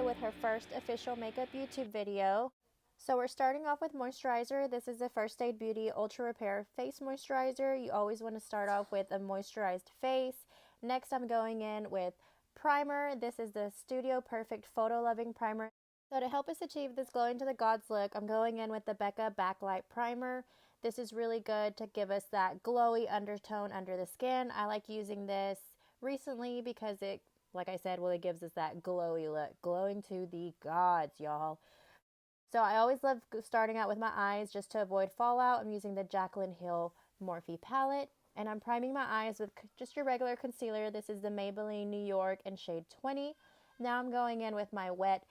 with her first official makeup YouTube video. So we're starting off with moisturizer. This is the First Aid Beauty Ultra Repair Face Moisturizer. You always want to start off with a moisturized face. Next, I'm going in with primer. This is the Studio Perfect Photo Loving Primer. So to help us achieve this glowing to the gods look, I'm going in with the Becca Backlight Primer. This is really good to give us that glowy undertone under the skin. I like using this recently because it, like I said, really gives us that glowy look. Glowing to the gods, y'all. So I always love starting out with my eyes just to avoid fallout. I'm using the Jaclyn Hill Morphe palette. And I'm priming my eyes with just your regular concealer. This is the Maybelline New York in shade 20. Now I'm going in with my wet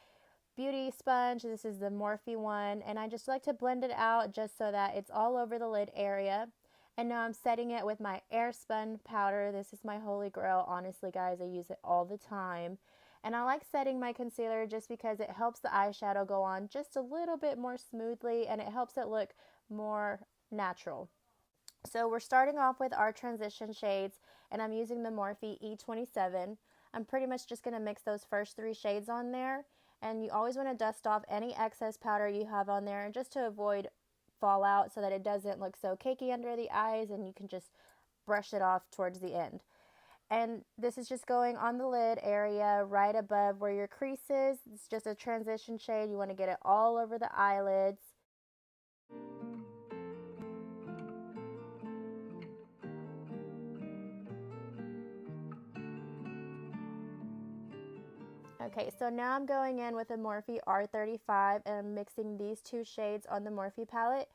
beauty sponge. This is the Morphe one. And I just like to blend it out just so that it's all over the lid area. And now I'm setting it with my Airspun powder. This is my holy grail. Honestly, guys, I use it all the time. And I like setting my concealer just because it helps the eyeshadow go on just a little bit more smoothly and it helps it look more natural. So we're starting off with our transition shades and I'm using the Morphe E27. I'm pretty much just going to mix those first 3 shades on there. And you always want to dust off any excess powder you have on there just to avoid fallout so that it doesn't look so cakey under the eyes and you can just brush it off towards the end. And this is just going on the lid area right above where your crease is. It's just a transition shade. You want to get it all over the eyelids. Okay, so now I'm going in with a Morphe R35 and I'm mixing these 2 shades on the Morphe palette.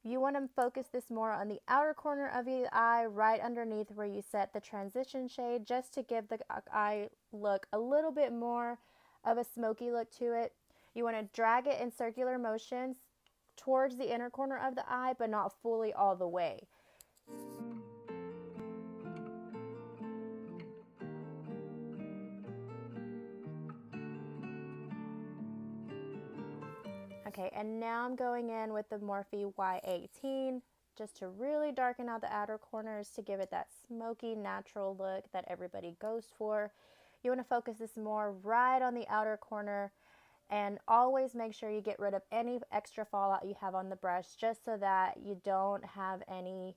You want to focus this more on the outer corner of the eye, right underneath where you set the transition shade, just to give the eye look a little bit more of a smoky look to it. You want to drag it in circular motions towards the inner corner of the eye, but not fully all the way. Okay, and now I'm going in with the Morphe Y18 just to really darken out the outer corners to give it that smoky, natural look that everybody goes for. You want to focus this more right on the outer corner and always make sure you get rid of any extra fallout you have on the brush just so that you don't have any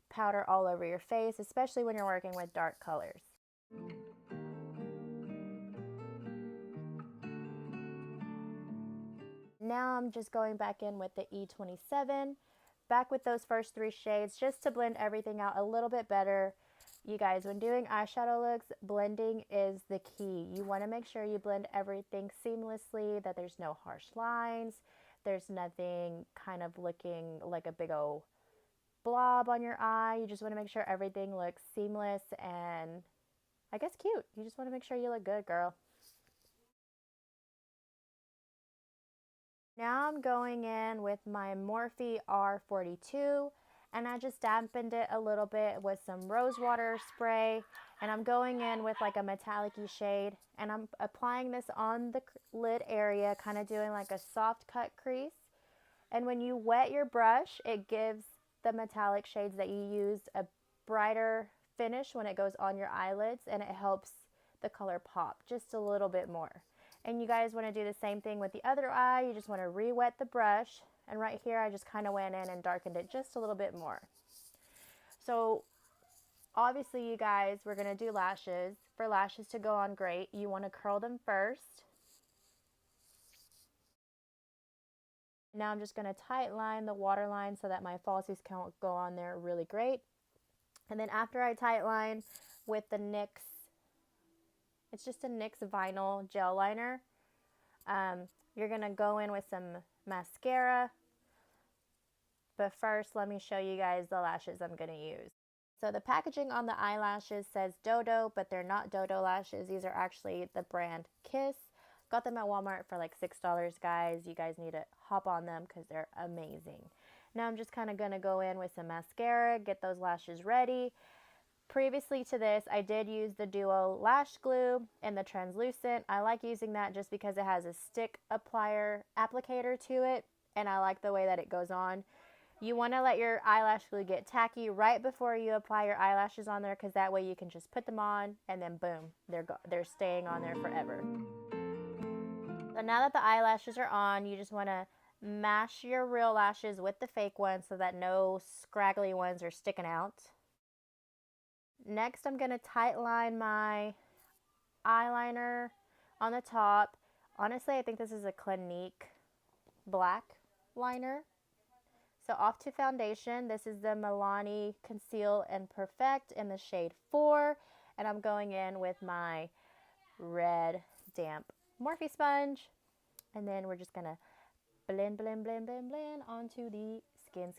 powder all over your face, especially when you're working with dark colors. Now I'm just going back in with the E27, back with those first 3 shades just to blend everything out a little bit better. You guys, when doing eyeshadow looks, blending is the key. You want to make sure you blend everything seamlessly, that there's no harsh lines, there's nothing kind of looking like a big old blob on your eye. You just want to make sure everything looks seamless and, I guess, cute. You just want to make sure you look good, girl. Now I'm going in with my Morphe R42 and I just dampened it a little bit with some rose water spray and I'm going in with like a metallic-y shade and I'm applying this on the lid area, kind of doing like a soft cut crease. And when you wet your brush, it gives the metallic shades that you used a brighter finish when it goes on your eyelids and it helps the color pop just a little bit more. And you guys want to do the same thing with the other eye. You just want to re-wet the brush. And right here, I just kind of went in and darkened it just a little bit more. So obviously, you guys, we're going to do lashes. For lashes to go on great, you want to curl them first. Now I'm just going to tight line the waterline so that my falsies can go on there really great. And then after I tight line with the NYX, it's just a NYX vinyl gel liner. You're going to go in with some mascara. But first, let me show you guys the lashes I'm going to use. So the packaging on the eyelashes says Dodo, but they're not Dodo lashes. These are actually the brand Kiss. Got them at Walmart for like $6, guys. You guys need to hop on them because they're amazing. Now I'm just kind of going to go in with some mascara, get those lashes ready. Previously to this, I did use the Duo Lash Glue and the translucent. I like using that just because it has a stick applicator to it, and I like the way that it goes on. You want to let your eyelash glue get tacky right before you apply your eyelashes on there, because that way you can just put them on and then boom, they're staying on there forever. So now that the eyelashes are on, you just want to mash your real lashes with the fake ones so that no scraggly ones are sticking out. Next, I'm going to tight line my eyeliner on the top. Honestly, I think this is a Clinique black liner. So off to foundation. This is the Milani Conceal and Perfect in the shade 4. And I'm going in with my red damp Morphe sponge. And then we're just going to blend, blend, blend, blend, blend onto the skin.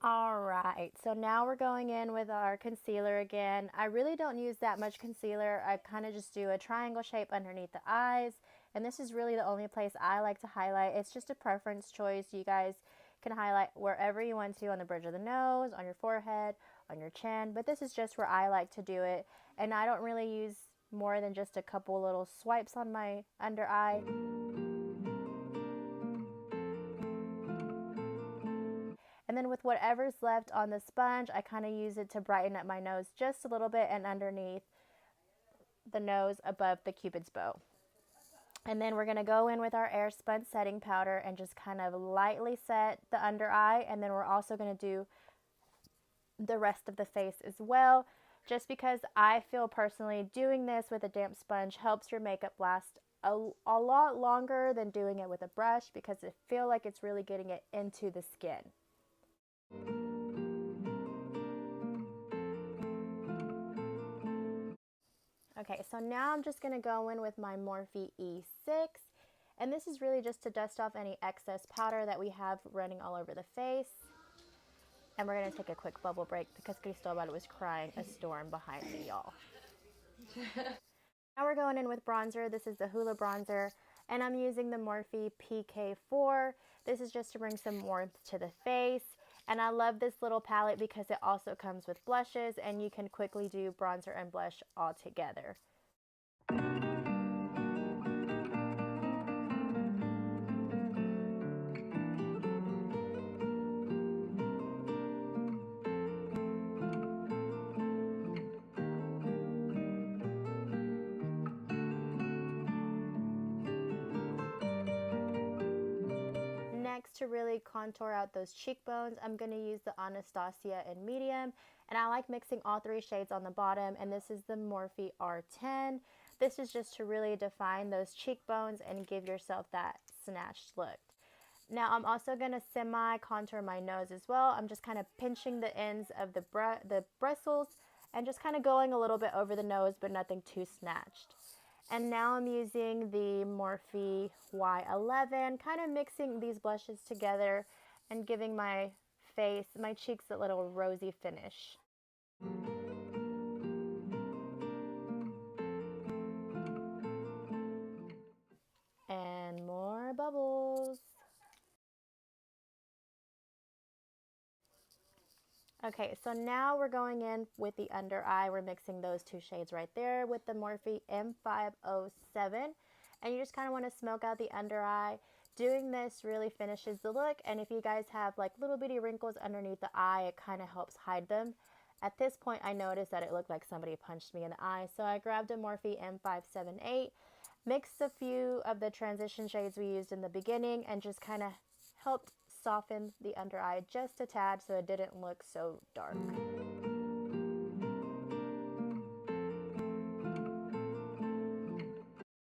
Alright, so now we're going in with our concealer again. I really don't use that much concealer. I kind of just do a triangle shape underneath the eyes. And this is really the only place I like to highlight. It's just a preference choice. You guys can highlight wherever you want to, on the bridge of the nose, on your forehead, on your chin. But this is just where I like to do it. And I don't really use more than just a couple little swipes on my under eye. And then with whatever's left on the sponge, I kind of use it to brighten up my nose just a little bit and underneath the nose above the Cupid's bow. And then we're going to go in with our Airspun setting powder and just kind of lightly set the under eye. And then we're also going to do the rest of the face as well. Just because I feel personally doing this with a damp sponge helps your makeup last a lot longer than doing it with a brush, because I feel like it's really getting it into the skin. Okay, so now I'm just going to go in with my Morphe E6, and this is really just to dust off any excess powder that we have running all over the face. And we're going to take a quick bubble break because Cristobal was crying a storm behind me, y'all. Now we're going in with bronzer. This is the Hoola bronzer, and I'm using the Morphe PK4. This is just to bring some warmth to the face. And I love this little palette because it also comes with blushes, and you can quickly do bronzer and blush all together. Next, to really contour out those cheekbones, I'm going to use the Anastasia in medium, and I like mixing all 3 shades on the bottom, and this is the Morphe R10. This is just to really define those cheekbones and give yourself that snatched look. Now I'm also going to semi-contour my nose as well. I'm just kind of pinching the ends of the bristles and just kind of going a little bit over the nose, but nothing too snatched. And now I'm using the Morphe Y11, kind of mixing these blushes together and giving my face, my cheeks, a little rosy finish. And more bubbles. Okay, so now we're going in with the under eye. We're mixing those 2 shades right there with the Morphe M507. And you just kind of want to smoke out the under eye. Doing this really finishes the look. And if you guys have like little bitty wrinkles underneath the eye, it kind of helps hide them. At this point, I noticed that it looked like somebody punched me in the eye. So I grabbed a Morphe M578, mixed a few of the transition shades we used in the beginning, and just kind of helped soften the under eye just a tad so it didn't look so dark.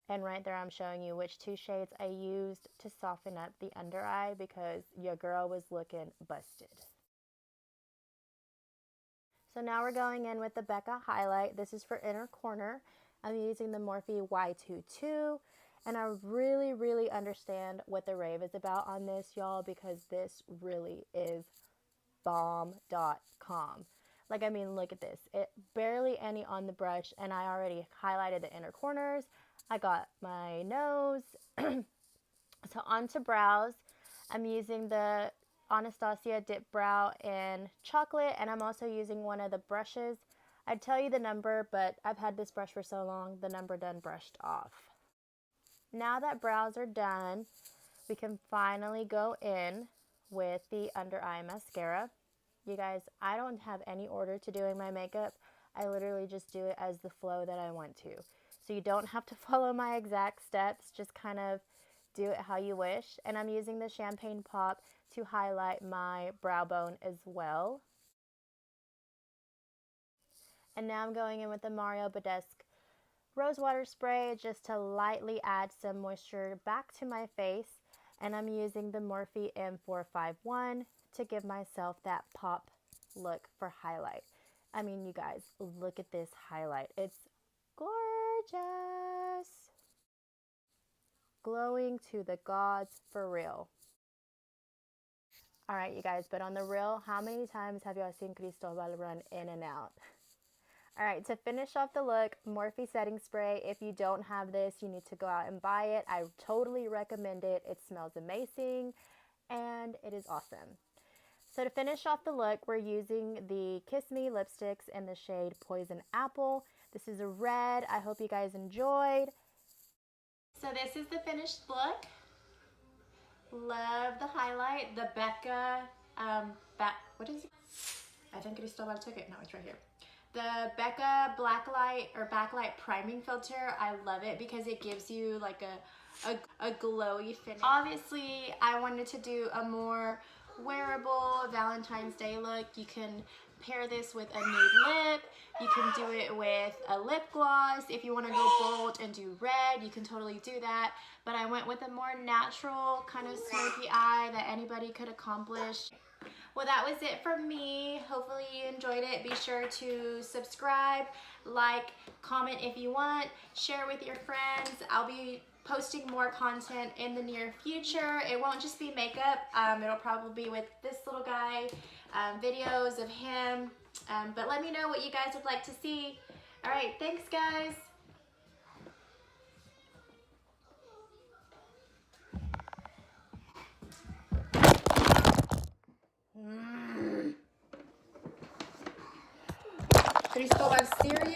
And right there I'm showing you which 2 shades I used to soften up the under eye because your girl was looking busted. So now we're going in with the Becca highlight. This is for inner corner. I'm using the Morphe Y22. And I really understand what the rave is about on this, y'all, because this really is bomb.com. Like, I mean, look at this. It barely any on the brush, and I already highlighted the inner corners. I got my nose. So onto brows. I'm using the Anastasia Dip Brow in chocolate, and I'm also using one of the brushes. I'd tell you the number, but I've had this brush for so long, the number done brushed off. Now that brows are done, we can finally go in with the under eye mascara. You guys, I don't have any order to doing my makeup. I literally just do it as the flow that I want to. So so you don't have to follow my exact steps, just kind of do it how you wish. And I'm using the Champagne Pop to highlight my brow bone as well. And now I'm going in with the Mario Badesque Rosewater Spray just to lightly add some moisture back to my face. And I'm using the Morphe M451 to give myself that pop look for highlight. I mean, you guys, look at this highlight. It's gorgeous. Glowing to the gods for real. All right, you guys, but on the real, how many times have y'all seen Cristobal run in and out? All right, to finish off the look, Morphe setting spray. If you don't have this, you need to go out and buy it. I totally recommend it. It smells amazing and it is awesome. So to finish off the look, we're using the Kiss Me lipsticks in the shade Poison Apple. This is a red. I hope you guys enjoyed. So this is the finished look. Love the highlight. The Becca, what is it? I think Cristobal took it. No, it's right here. The Becca backlight priming filter. I love it because it gives you like a glowy finish. Obviously, I wanted to do a more wearable Valentine's Day look. You can pair this with a nude lip. You can do it with a lip gloss. If you want to go bold and do red, you can totally do that. But I went with a more natural kind of smoky eye that anybody could accomplish. Well, that was it for me. Hopefully you enjoyed it. Be sure to subscribe, like, comment if you want, share with your friends. I'll be posting more content in the near future. It won't just be makeup. It'll probably be with this little guy, videos of him. But let me know what you guys would like to see. All right, thanks guys. Cristobal, serious?